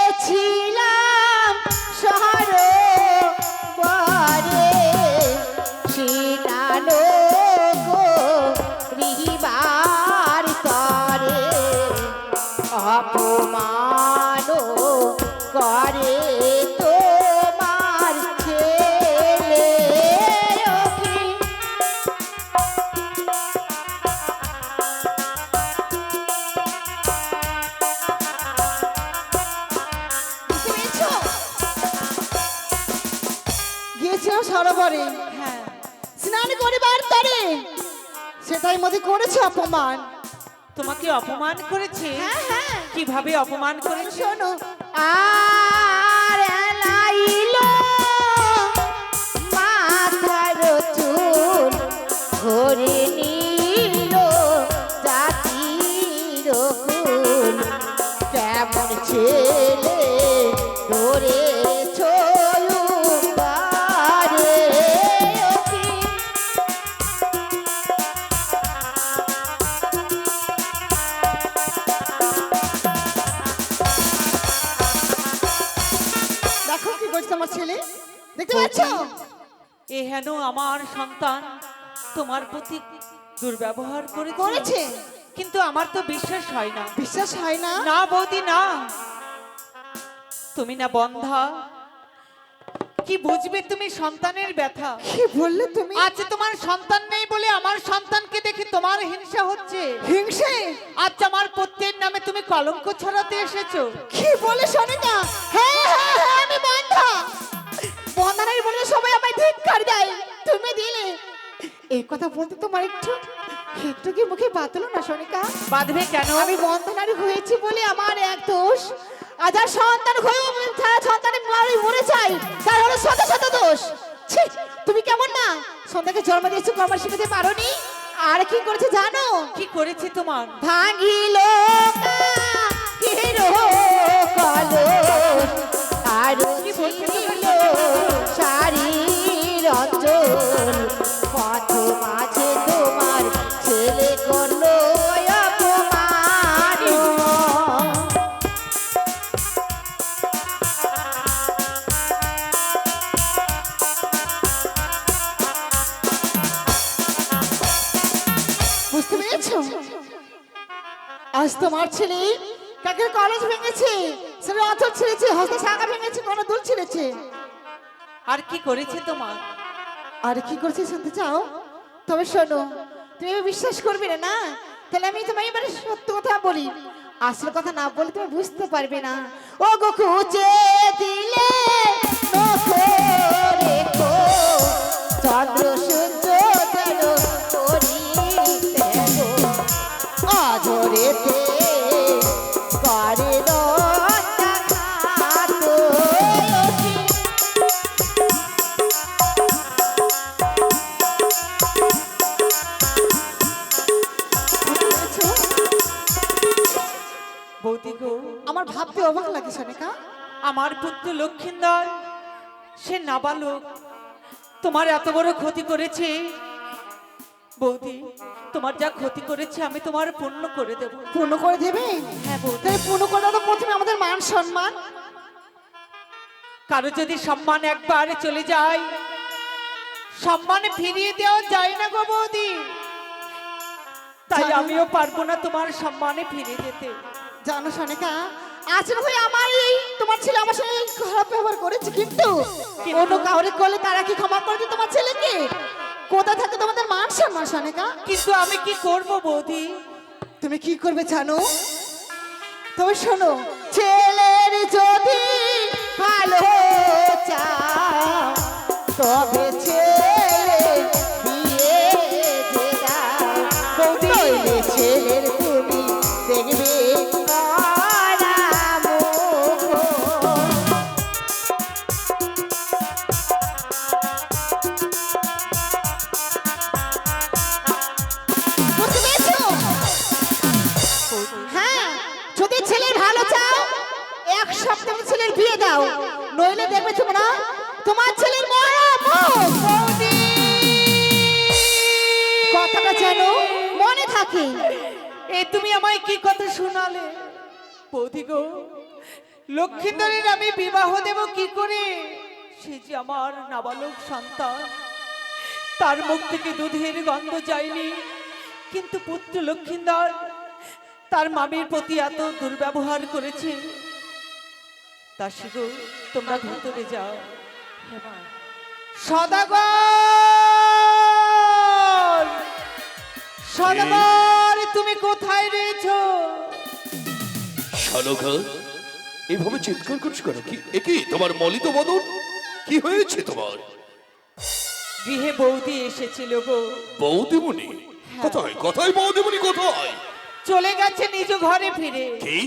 গিয়েছিলাম সরোবরে সিনানো গো রিবার তরে অপমান করে তোমার ছেলে ওকে। গিয়েছিলাম সরোবরে, হ্যাঁ, স্নান করিবার তরে সেটাই মধ্যে করেছে অপমান। তোমাকে অপমান করেছে? হ্যাঁ হ্যাঁ, কিভাবে অপমান করেছে? শোনো। আর এলাইলো মাথার চুল ধরে নিল জাতির কুল, কেমন ছেলে ধরেছ বারে ওকে। দেখো কি করছে আমার ছেলে, দেখতে পাচ্ছ? এ হেন আমার সন্তান তোমার প্রতি দুর্ব্যবহার করেছে। কিন্তু আমার তো বিশ্বাস হয় না। বিশ্বাস হয় না? না বৌদি না, তুমি না বন্ধা, কি বুঝবে তুমি সন্তানের ব্যথা? কি বললে তুমি? আজ তোমার সন্তান নেই বলে আমার সন্তানকে দেখে তোমার হিংসা হচ্ছে। হিংসে? আজ আমার পুত্রের নামে তুমি কলঙ্ক ছড়াতে এসেছো। কি বলে সোনিকা? হ্যাঁ হ্যাঁ হ্যাঁ, আমি বন্ধা। বন্ধা নাই বলে সবাই আমায় ধিক্কার দেয়, তুমি দিলে। এই কথা বলতে তোমার একটু একটু কি মুখে বাতলো না সোনিকা? বাঁধবে কেন? আমি বন্ধনারী হয়েছি বলে আমার এক দোষ, আজ আর সন্তান হয়েও তারা সন্তানের মরে চাই, তার হলো শত শত দোষ। ছি, তুমি কেমন না সন্তানকে জন্ম দিয়েছো, কর্ম শিখাতে পারোনি। আর কি করেছে জানো? কি করেছে তোমার? ভাঙিল হিরো কলো আর কি বলছে তোমার? শাড়ির অঞ্চল পথ মাঝে তোমার ছেলে করলো অপমান। বুঝতে পেরেছো? আজ তোমার ছেলে কাকের কলেজ ভেঙেছে, সেটা অথর ছিঁড়েছে, হস্তে শাখা ভেঙেছে, কোনো দুল ছিঁড়েছে। আর কি করেছে তোমার? আর কি করছে শুনতে চাও? তবে শোনো, তুমি বিশ্বাস করবে না, না? তাহলে আমি তোমায় এবারে সত্য কথা বলি, আসল কথা না বলে তুমি বুঝতে পারবে না। ও গো খুঁজে দিলে নখো রেখো চন্দ্র সূর্য যেন করিতে গো অঝরেতে করে রত্না খাতো। বৌদি গো, আমার ভাবতে অবাক লাগে সোনিকা। আমার পুত্র লক্ষিন্দর সে নাবালক, তোমার এত বড় ক্ষতি করেছে। বৌদি, তোমার যা ক্ষতি করেছে আমি তোমার পূর্ণ করে দেব। পূর্ণ করে দেবে? হ্যাঁ বৌদি। তাহলে পূর্ণ করে দাও তো প্রথমে আমাদের মান সম্মান। কারো যদি সম্মান একবার চলে যায়, সম্মান ফিরিয়ে দেওয়া যায় না গো বৌদি। তাই জানো- আমিও পারবো না তোমার সম্মানে ফিরে যেতে। জানো সোনিকা, আসলে ভাই আমার এই তোমার ছেলে আমার সঙ্গে খারাপ ব্যবহার করেছে, কিন্তু অন্য কাউরে করলে তারা কি ক্ষমা করে দিত তোমার ছেলেকে? কোথায় থাকে তোমাদের মান সম্মান সোনিকা? কিন্তু আমি কি করব বৌদি? তুমি কি করবে জানো? তবে শোনো, ছেলের যদি ভালো চাও তবে ছেলে বিয়ে যে দাও। নইলে ছেলের তুমি দেখবে কড়া মুখ। বুঝতে পেরেছো? হ্যাঁ, যদি ছেলের ভালো চাও এক সপ্তাহে ছেলের বিয়ে দাও, নইলে দেখবে তোমরা তোমার ছেলের মরা মুখ। কথাটা যেন মনে থাকে। এই তুমি আমায় কি কথা শোনালে বৌদি গো, লক্ষিন্দরের আমি বিবাহ দেব কি করে? সে যে আমার নাবালক সন্তান, তার মুখ থেকে দুধের গন্ধ যায়নি, কিন্তু পুত্র লক্ষিন্দর তার মামির প্রতি এত দুর্ব্যবহার করেছে। দাসী গো, তোমরা ভেতরে যাও। সদাগর, সদাগর, তুমি কোথায় রয়েছো? শালকা, এইভাবে চিৎকার করছো কেন? কি একই তোমার মলিত বদন? কি হয়েছে তোমার? গৃহে বৌদি এসেছিল গো। বৌদিমণি কোথায়? কোথায় বৌদিমণি কোথায়? চলে গেছে নিজ ঘরে ফিরে। কি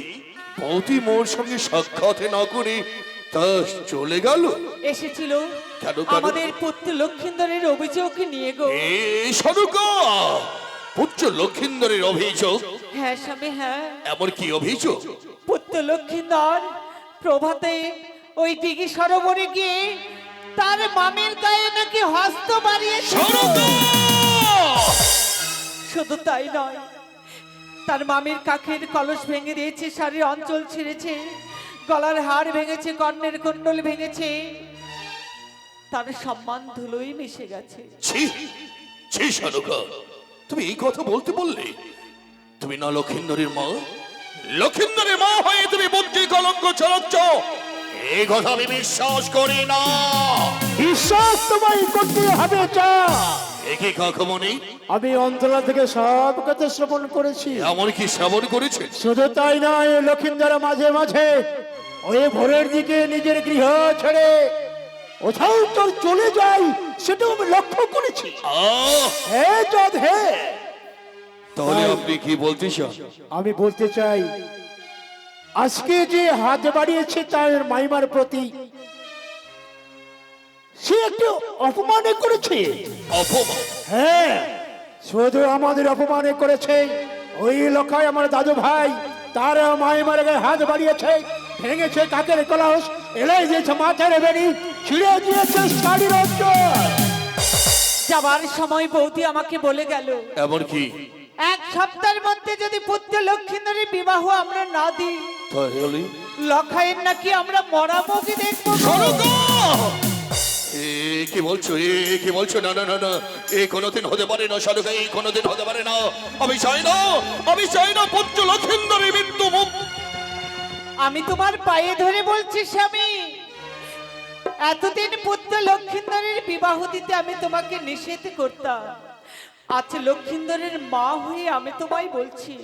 বৌদি মোর সঙ্গে সাক্ষাৎ না করে তা চলে গেল? এসেছিল কেন, কেন? আমাদের পুত্র লক্ষিন্দরের অভিযোগ নিয়ে গো। শালকা, পুত্র লক্ষিন্দরের অভিযোগ? হ্যাঁ স্বামী, হ্যাঁ। এমন কি অভিযোগ? পুত্র লক্ষিন্দর প্রভাতে ওই দিঘি সরোবরে গিয়ে তার মামের গায়ে নাকি হস্ত বাড়িয়েছে। শালকা! শুধু তাই নয়, তার মামির কাখের কলস ভেঙে দিয়েছে, শাড়ির অঞ্চল ছিঁড়েছে, গলার হাড় ভেঙেছে, কর্ণের কুণ্ডল ভেঙেছে, তার সম্মান ধুলোই মিশে গেছে। ছি ছি শালকা, তুমি এই কথা বলতে বললে? তুমি না লক্ষিন্দরের মা? লক্ষিন্দরের মা হয়ে তুমি বুদ্ধি কলঙ্ক ছড়াচ্ছ, এই কথা আমি বিশ্বাস করি না। বিশ্বাস তোমায় করতে হবে। চা একই কাকমণি, আমি অন্তরা থেকে সব কথা শ্রবণ করেছি। এমন কি শ্রবণ করেছে? শুধু তাই নয়, লক্ষিন্দর মাঝে মাঝে ওই ভোরের দিকে নিজের গৃহ ছেড়ে কোথাও চলে যায়, সেটাও আমি লক্ষ্য করেছি। হে চাঁদ হে, তাহলে আপনি কি বলতে চান? আমি বলতে চাই, আজকে যে হাত বাড়িয়েছে তার মাইমার প্রতি, সে একটু অপমানে করেছে। অপমান? হ্যাঁ, শুধু আমাদের অপমানে করেছে। ওই লোকায় আমার দাদু ভাই তার মাইমার গায়ে হাত বাড়িয়েছে, ভেঙেছে কাকের কলস, এলাই দিয়েছে মাথার বেড়ি, ছিঁড়ে দিয়েছে শাড়ির অঞ্চল। যাবার সময় বৌদি আমাকে বলে গেল, এমন কি? এক সপ্তাহের মধ্যে যদি পুত্র লক্ষিন্দরের বিবাহ আমরা না দিই, তাহলে লখাইয়ের নাকি আমরা মরা মুখে দেখবো। শালকা! কি বলছো? কি বলছো? না না না না, এ কোনোদিন হতে পারে না শালকা, এই কোনোদিন হতে পারে না। আমি চাই না, আমি চাই না পুত্র লক্ষিন্দরের মৃত্যু মুখ। আমি তোমার পায়ে ধরে বলছি স্বামী, এতদিন পুত্র লক্ষিন্দরের বিবাহ দিতে আমি তোমাকে নিষেধ করতাম, আজ লক্ষিন্দরের মা হয়ে আমি তোমায় বলছি,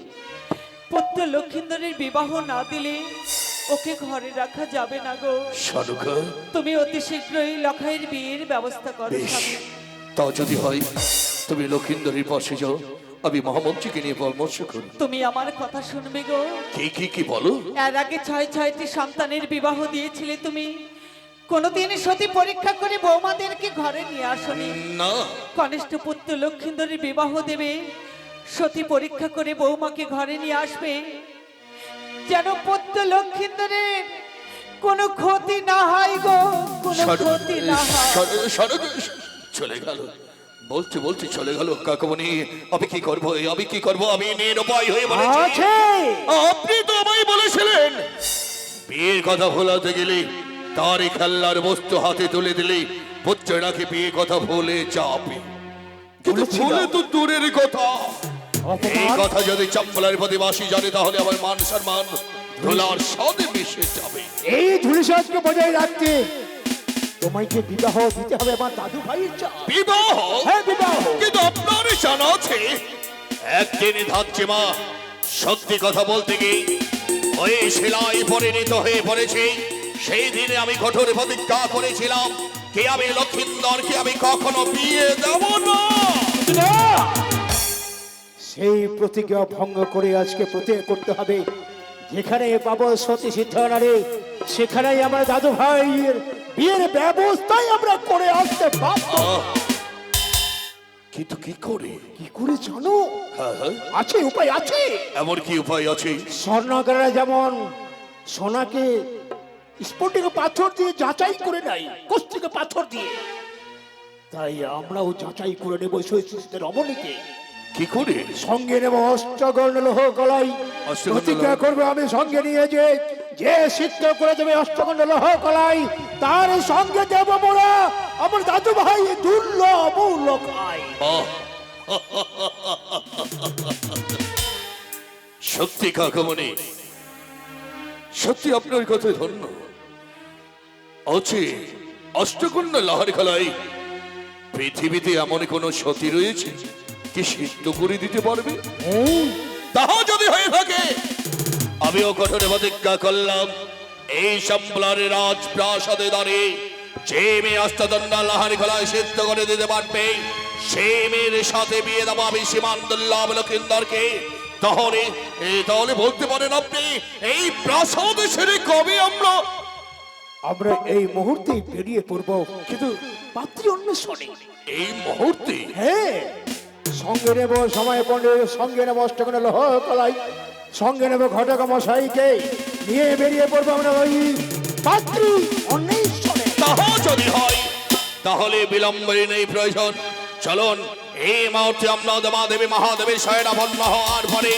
পুত্র লক্ষিন্দরের বিবাহ না দিলে ওকে ঘরে রাখা যাবে না গো। শালকা, তুমি অতি শীঘ্রই লখাইয়ের বিয়ের ব্যবস্থা করো বেশ, স্বামী। তা যদি হয় তুমি লক্ষিন্দরের পাশে যাও, আমি মহামন্ত্রীকে নিয়ে পরামর্শ করি। তুমি আমার কথা শুনবে গো। কি কি কি বলো? এর আগে 6টি সন্তানের বিবাহ দিয়েছিলে তুমি, কোনদিন সতী পরীক্ষা করে বৌমাদেরকে ঘরে নিয়ে আসনি। না, কনিষ্ঠ পুত্র লক্ষিন্দরের বিবাহ দেবে, সতী পরীক্ষা করে বৌমাকে ঘরে নিয়ে আসবে, যেন পুত্র লক্ষিন্দরের কোনো ক্ষতি না হয় গো, কোনো ক্ষতি না হয়। শালকা চলে গেল, বলতে বলতে চলে গেল। কাকমণি, আমি কি করবো? আমি কি করবো? আমি নিরুপায় হয়ে বলেছি। আছে, আপনি তো আমায় বলেছিলেন বিয়ের কথা ভোলাতে গেলে, তারই খেলনার বস্তু হাতে তুলে দিলে পুত্র নাকি বিয়ে কথা ভুলে যাবে। কিন্তু বলেছিলাম। ভুলে তো দূরের কথা, এই অপমান। কথা যদি চম্পলার প্রতিবাসী জানে, তাহলে আমার মান সম্মান ধুলার সাথে মিশে যাবে। এই ধুলিসাজকে বজায় রাখতে তোমাকে বিবাহ দিতে হবে আমার দাদু ভাইয়ের চা। বিবাহ? হ্যাঁ, বিবাহ। কিন্তু আপনার জানা আছে একদিন ধাচ্ছে মা, সত্যি কথা বলতে গিয়ে ওই শিলায় পরিণত হয়ে পড়েছে। সেই দিনে আমি কঠোর প্রতিজ্ঞা করেছিলাম, কে আমি লক্ষিন্দরকে আমি কখনো বিয়ে দেব না। না! সেই প্রতিজ্ঞা ভঙ্গ করে আজকে প্রতিজ্ঞা করতে হবে, যেখানে পাবো সতী সিদ্ধ নারী, সেখানেই আমার দাদু ভাইয়ের বিয়ের ব্যবস্থাই আমরা করে আসতে পারবো। কিন্তু কি করে? কি করে জানো? হ্যাঁ হ্যাঁ, আছে, উপায় আছে। এমন কি উপায় আছে? স্বর্ণকাররা যেমন সোনাকে স্ফটিক পাথর দিয়ে যাচাই করে নেয়, কষ্টিকে পাথর দিয়ে, তাই আমরাও যাচাই করে নেব সেই রমণীকে। কি করে? সঙ্গে নেব অষ্টগণ লোহ কলাই। অষ্টগণ প্রতিজ্ঞা লোহ- করবো আমি সঙ্গে নিয়ে যে সিদ্ধ করে দেবে অষ্টগণ লোহ কলাই, তার সঙ্গে দেব মোরা আমার দাদু ভাই দুর্লভ লোকাই। বাহ! সত্যি কাকামণি, সত্যি আপনার কথায় ধন্য। আছে অষ্টকন্যা লাহার খেলায় পৃথিবীতে এমন কোন সতী রয়েছে কি সিদ্ধ করে দিতে পারবে? তাহা যদি হয়ে থাকে আমিও কঠোর প্রতিজ্ঞা করলাম, এই সম্বলের রাজপ্রাসাদে দাঁড়িয়ে যে মেয়ে অষ্টকন্যা লাহার খেলায় সিদ্ধ করে দিতে পারবে সেই মেয়ের সাথে বিয়ে দেবো আমি সীমান্দুল্লাহ লক্ষিন্দরকে। তাহলে বলতে পারেন আপনি এই প্রাসাদ ছেড়ে কবে আমরা এই মুহূর্তে বেরিয়ে পড়বো, কিন্তু পাত্রী অন্বেষণে। এই মুহূর্তে? হ্যাঁ, সঙ্গে নেব সময় পণ্ডিত, সঙ্গে নেব অষ্টগণ লোহ কলাই, সঙ্গে নেব ঘটক মশাইকে নিয়ে বেরিয়ে পড়বো আমরা ওই পাত্রী অন্বেষণে। তাহা যদি হয় তাহলে বিলম্বের নেই প্রয়োজন। চলুন এই মুহূর্তে আমরা দেবাদেবী মহাদেবী শয়নাপন্ন হওয়ার পরে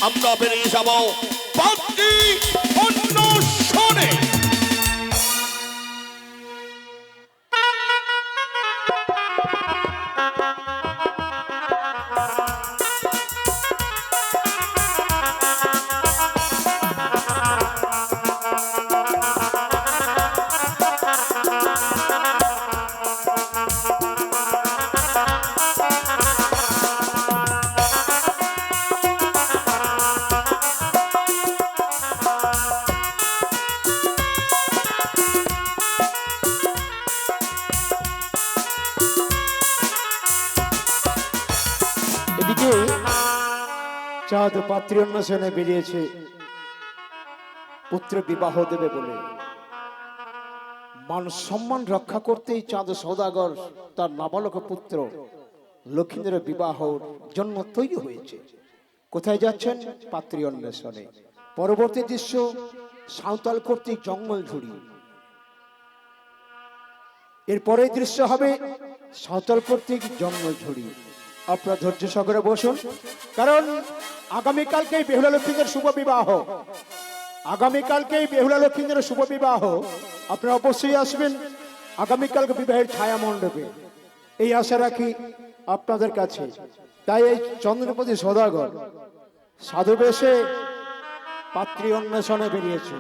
আমরা বেরিয়ে যাব পাত্রী অন্বেষণে। এদিকে চাঁদ পাত্রী অন্বেষণে বেরিয়েছে পুত্র বিবাহ দেবে বলে। মান সম্মান রক্ষা করতেই চাঁদ সওদাগর তার নাবালক পুত্র লক্ষিন্দ্রের বিবাহর জন্য তৈরি হয়েছে। কোথায় যাচ্ছেন? পাত্রী অন্বেষণে। পরবর্তী দৃশ্য সাঁওতাল কর্তৃক জঙ্গল ঝুড়ি। এরপরের দৃশ্য হবে সাঁওতাল কর্তৃক জঙ্গল ঝুড়ি। আপনারা ধৈর্য সহকারে বসুন, কারণ আগামীকালকেই বেহুলা লক্ষ্মীদের শুভ বিবাহ। আগামীকালকেই বেহুলা লক্ষ্মীদের শুভ বিবাহ। আপনারা অবশ্যই আসবেন আগামীকালকে বিবাহের ছায়া মণ্ডপে, এই আশা রাখি আপনাদের কাছে। তাই এই চন্দ্রপতি সওদাগর সাধু বেশে পাত্রী অন্বেষণে বেরিয়েছে।